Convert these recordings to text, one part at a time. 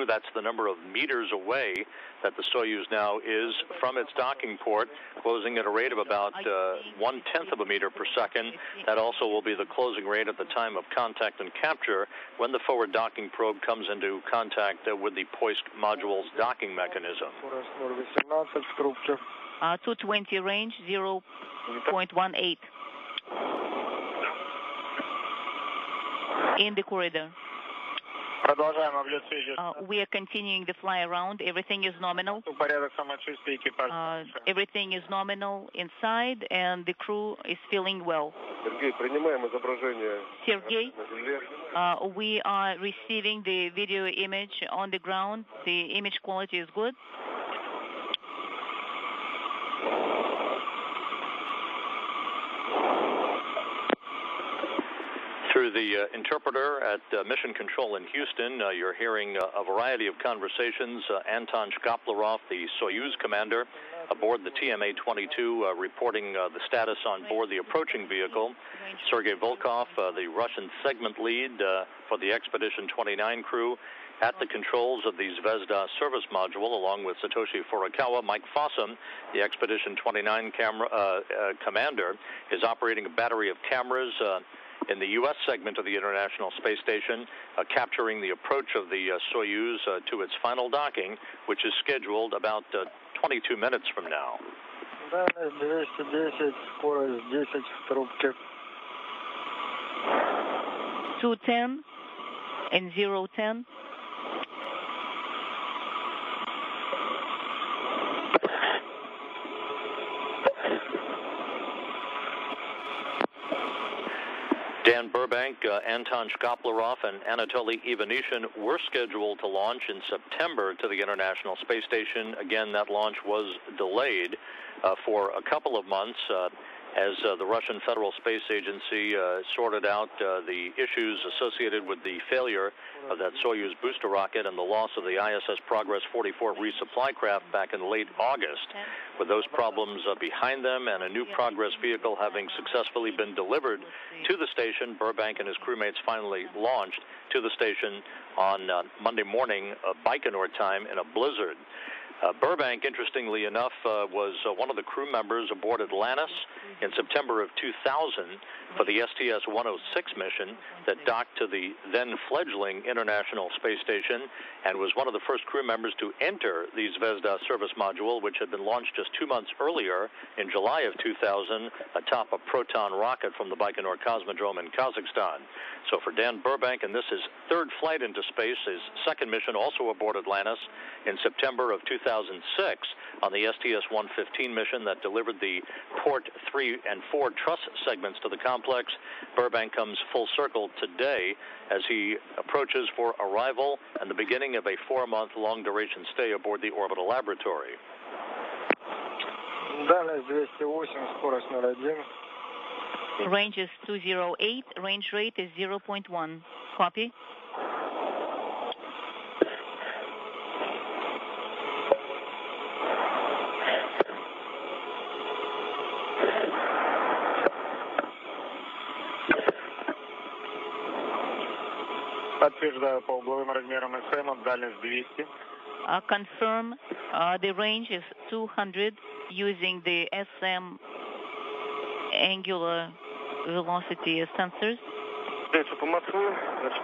That's the number of meters away that the Soyuz now is from its docking port, closing at a rate of about 1/10 of a meter per second. That also will be the closing rate at the time of contact and capture when the forward docking probe comes into contact with the Poisk module's docking mechanism. 220 range, 0.18. In the corridor. We are continuing the fly around. Everything is nominal. Everything is nominal inside, and the crew is feeling well. Sergey, we are receiving the video image on the ground. The image quality is good. Through the interpreter at Mission Control in Houston, you're hearing a variety of conversations. Anton Shkoplerov, the Soyuz commander, aboard the TMA-22, reporting the status on board the approaching vehicle. Sergei Volkov, the Russian segment lead for the Expedition 29 crew, at the controls of the Zvezda service module, along with Satoshi Furukawa. Mike Fossum, the Expedition 29 commander, is operating a battery of cameras in the U.S. segment of the International Space Station, capturing the approach of the Soyuz to its final docking, which is scheduled about 22 minutes from now. 210 and 010. Dan Burbank, Anton Shkoplerov, and Anatoly Ivanishin were scheduled to launch in September to the International Space Station. Again, that launch was delayed for a couple of months as the Russian Federal Space Agency sorted out the issues associated with the failure of that Soyuz booster rocket and the loss of the ISS Progress 44 resupply craft back in late August. With those problems behind them and a new Progress vehicle having successfully been delivered to the station, Burbank and his crewmates finally launched to the station on Monday morning, Baikonur time, in a blizzard. Burbank, interestingly enough, was one of the crew members aboard Atlantis in September of 2000 for the STS-106 mission that docked to the then-fledgling International Space Station and was one of the first crew members to enter the Zvezda service module, which had been launched just 2 months earlier in July of 2000 atop a Proton rocket from the Baikonur Cosmodrome in Kazakhstan. So for Dan Burbank, and this is third flight into space, his second mission also aboard Atlantis in September of 2006 on the STS-115 mission that delivered the Port 3 and 4 truss segments to the complex. Burbank comes full circle today as he approaches for arrival and the beginning of a 4-month long-duration stay aboard the orbital laboratory. Range is 208. Range rate is 0.1. Copy. Подтверждаю по угловым размерам СМ, дальность 200. Confirm the range is 200 using the SM angular velocity sensors. По Москве,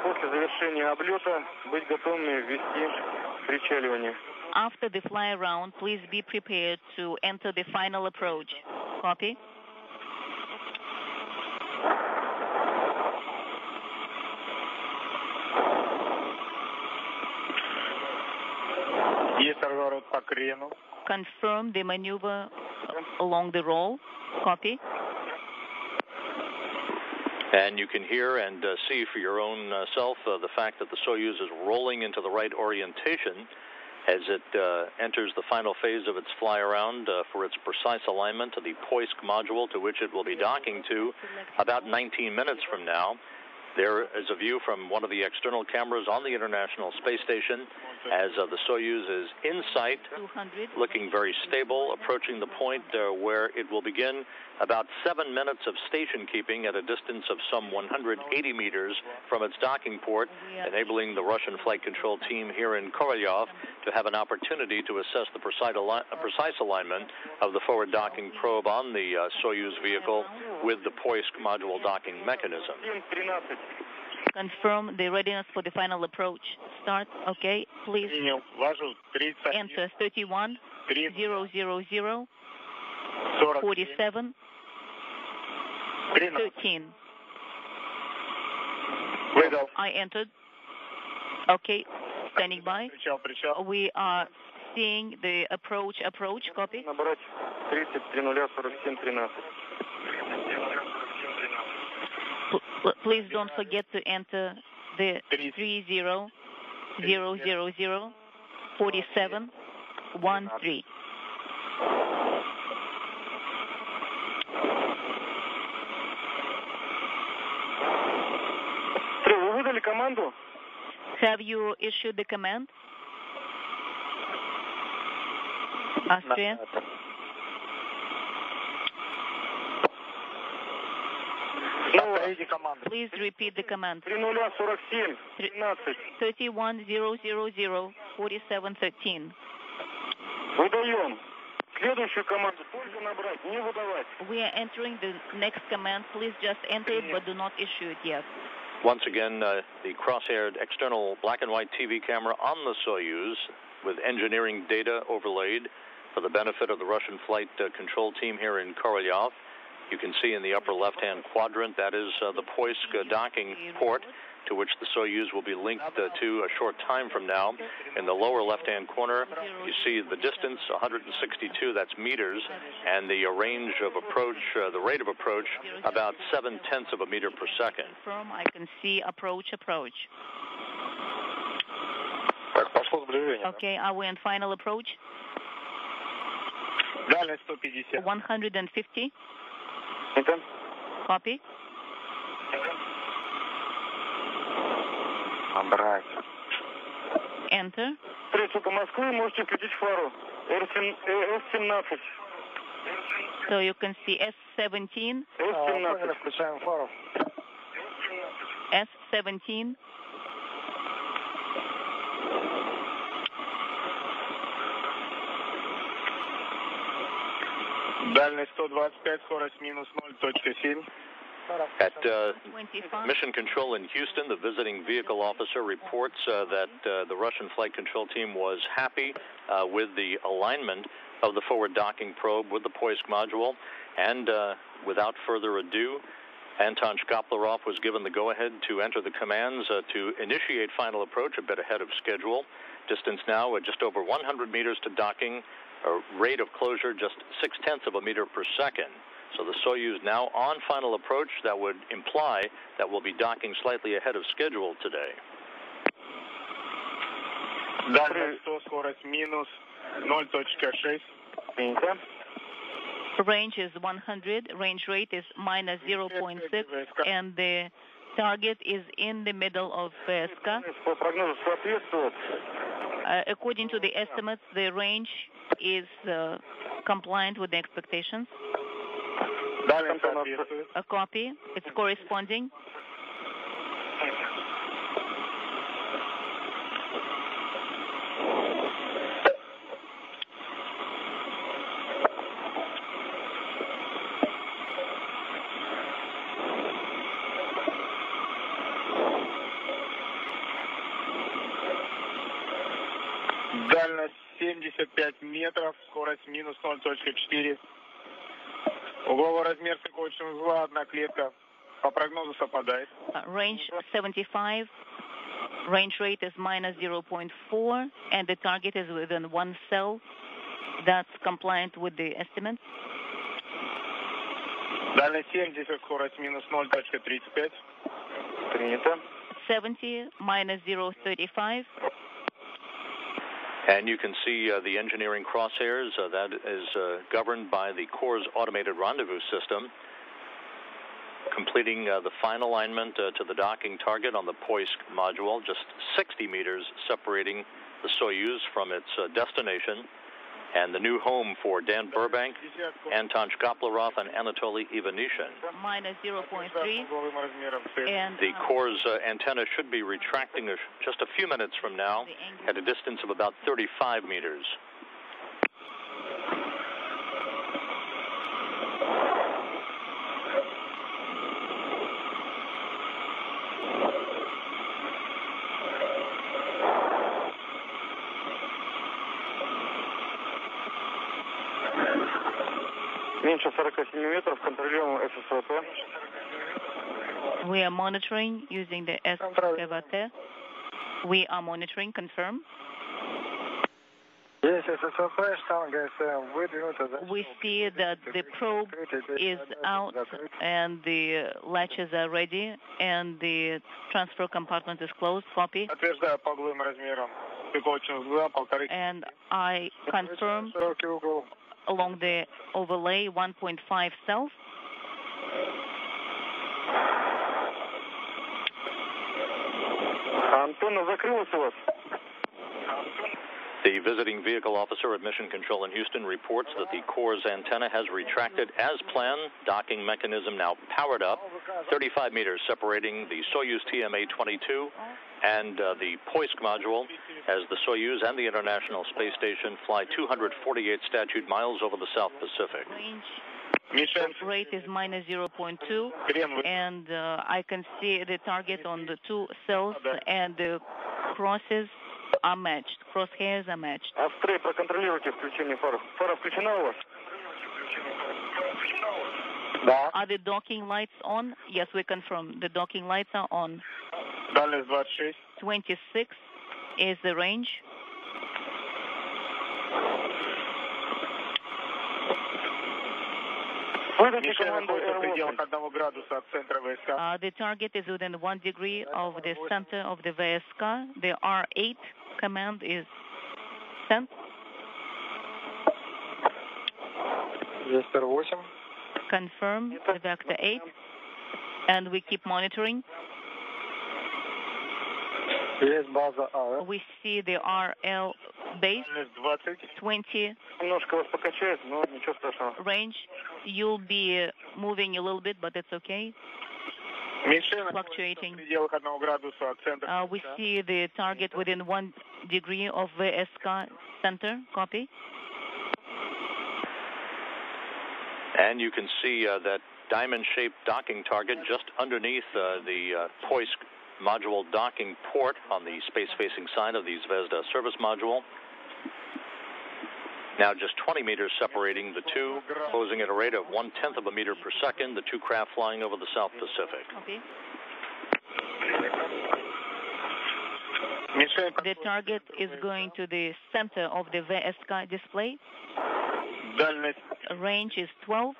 после завершения облета быть готовыми ввести причаливание. After the fly around, please be prepared to enter the final approach. Copy. Confirm the maneuver along the roll. Copy. And you can hear and see for your own self the fact that the Soyuz is rolling into the right orientation as it enters the final phase of its fly around for its precise alignment to the Poisk module, to which it will be docking to about 19 minutes from now. There is a view from one of the external cameras on the International Space Station as the Soyuz is in sight, looking very stable, approaching the point where it will begin about 7 minutes of station keeping at a distance of some 180 meters from its docking port, enabling the Russian flight control team here in Korolyov to have an opportunity to assess the precise alignment of the forward docking probe on the Soyuz vehicle with the Poisk module docking mechanism. Confirm the readiness for the final approach. Start. Okay, please. Enter 31 000 47 13. I entered. Okay, standing by. We are seeing the approach. Copy. Please don't forget to enter the 30 000 47 13. Have you issued the command? Austria. Please repeat the command. 31 000 47 13. We are entering the next command. Please just enter it, but do not issue it yet. Once again, the cross-haired external black and white TV camera on the Soyuz with engineering data overlaid for the benefit of the Russian flight control team here in Korolyov. You can see in the upper left-hand quadrant, that is the Poisk docking port to which the Soyuz will be linked to a short time from now. In the lower left-hand corner, you see the distance, 162, that's meters, and the range of approach, the rate of approach, about 0.7 of a meter per second. Confirm, I can see approach. Okay, are we in final approach? 150. Copy. Enter. So you can see S17. S17. Дальность 125, скорость минус 0.7. At Mission Control in Houston, the visiting vehicle officer reports that the Russian flight control team was happy with the alignment of the forward docking probe with the Poisk module, and without further ado, Anton Shkoplerov was given the go-ahead to enter the commands to initiate final approach a bit ahead of schedule. Distance now at just over 100 meters to docking, a rate of closure just 0.6 of a meter per second. So the Soyuz now on final approach. That would imply that we'll be docking slightly ahead of schedule today. Скорость минус 0.6. Range is 100. Range rate is minus 0.6, and the target is in the middle of SKA. According to the estimates, the range is compliant with the expectations. A copy. It's corresponding. Дальность 75 метров, скорость минус 0.4. Угловой размер стыковочного узла, одна клетка, по прогнозу совпадает. Range 75, range rate is minus 0.4, and the target is within one cell. That's compliant with the estimates. Дальность 70, скорость минус 0.35. Принято. 70 minus 0.35. And you can see the engineering crosshairs. That is governed by the Corps' automated rendezvous system. completing the final alignment to the docking target on the Poisk module, just 60 meters separating the Soyuz from its destination. And the new home for Dan Burbank, Anton Shkaplerov, and Anatoly Ivanishin. Minus 0.3. And the core's antenna should be retracting just a few minutes from now at a distance of about 35 meters. We are monitoring using the SKVT. We are monitoring, confirm. We see that the probe is out and the latches are ready and the transfer compartment is closed. Copy. And I confirm along the overlay 1.5 south. The visiting vehicle officer at Mission Control in Houston reports that the core's antenna has retracted as planned. Docking mechanism now powered up. 35 meters separating the Soyuz TMA-22 and the Poisk module as the Soyuz and the International Space Station fly 248 statute miles over the South Pacific. Rate is minus 0.2, and I can see the target on the two cells, and the crosses are matched. Crosshairs are matched. Are the docking lights on? Yes, we confirm. The docking lights are on. 26 is the range. The target is within 1 degree of the center of the VSK. The R8 command is sent. Confirm the vector 8, and we keep monitoring. We see the RL base 20 range. You'll be moving a little bit, but it's okay. Fluctuating. We see the target within 1 degree of VSK center. Copy. And you can see that diamond-shaped docking target just underneath the Poisk module docking port on the space-facing side of the Zvezda service module. Now just 20 meters separating the two, closing at a rate of 1/10 of a meter per second, the two craft flying over the South Pacific. Okay. The target is going to the center of the VSK display. Range is 12.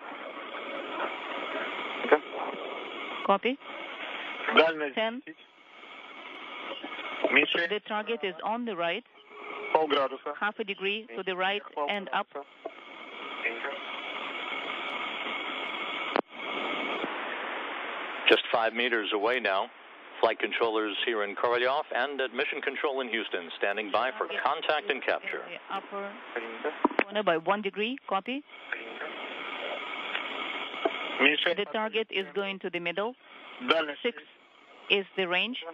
Copy. 10. The target is on the right. Half a degree to the right and up. Just 5 meters away now. Flight controllers here in Korolyov and at Mission Control in Houston standing by for contact and capture. The upper corner by 1 degree. Copy. The target is going to the middle. 6 is the range.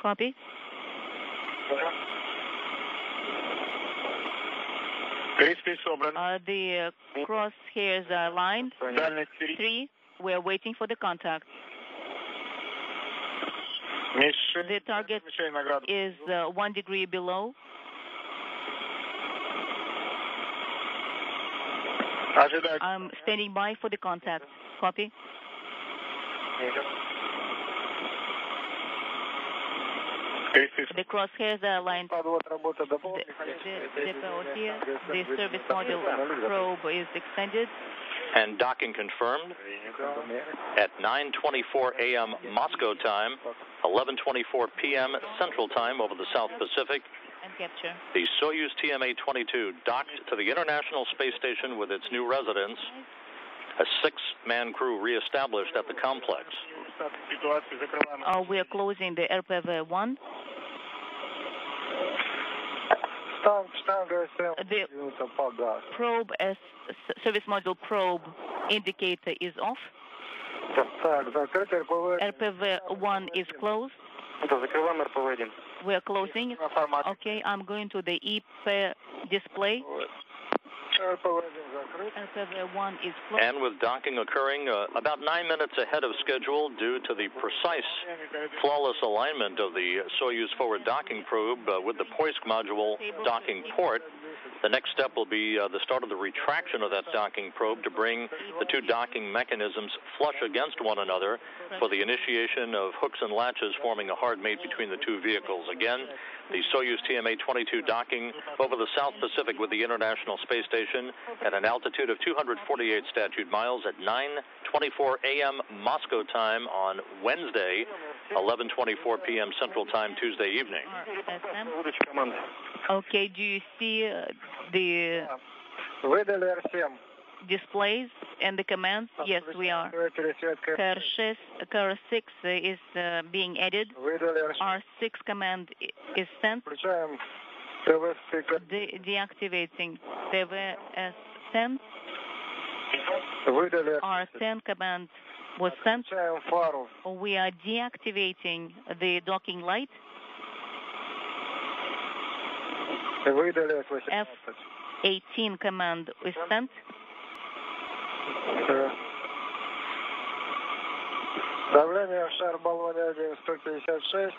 Copy. The crosshairs are aligned. 3, we are waiting for the contact. The target is 1 degree below. I'm standing by for the contact. Copy. The crosshairs are aligned. The service module probe is extended. And docking confirmed at 9:24 a.m. Moscow time, 11:24 p.m. Central Time over the South Pacific. And capture. The Soyuz TMA-22 docked to the International Space Station with its new residence A 6-man crew reestablished at the complex. We are closing the RPV-1. The probe, as service module probe indicator is off. RPV-1 is closed. We are closing it. Okay, I'm going to the EP display. RPV-1 is closed. And with docking occurring about 9 minutes ahead of schedule due to the precise, flawless alignment of the Soyuz forward docking probe with the Poisk module docking port, the next step will be the start of the retraction of that docking probe to bring the two docking mechanisms flush against one another for the initiation of hooks and latches forming a hard mate between the two vehicles. Again, the Soyuz TMA-22 docking over the South Pacific with the International Space Station at an altitude of 248 statute miles at 9:24 a.m. Moscow time on Wednesday, 11:24 p.m. Central Time Tuesday evening. Okay, do you see the displays and the commands? Yes, we are. Car 6 is being added. R6 command is sent. Deactivating TVS sent. R10 command was sent. We are deactivating the docking light. F18 command is sent. Давление в шар баллоне 156.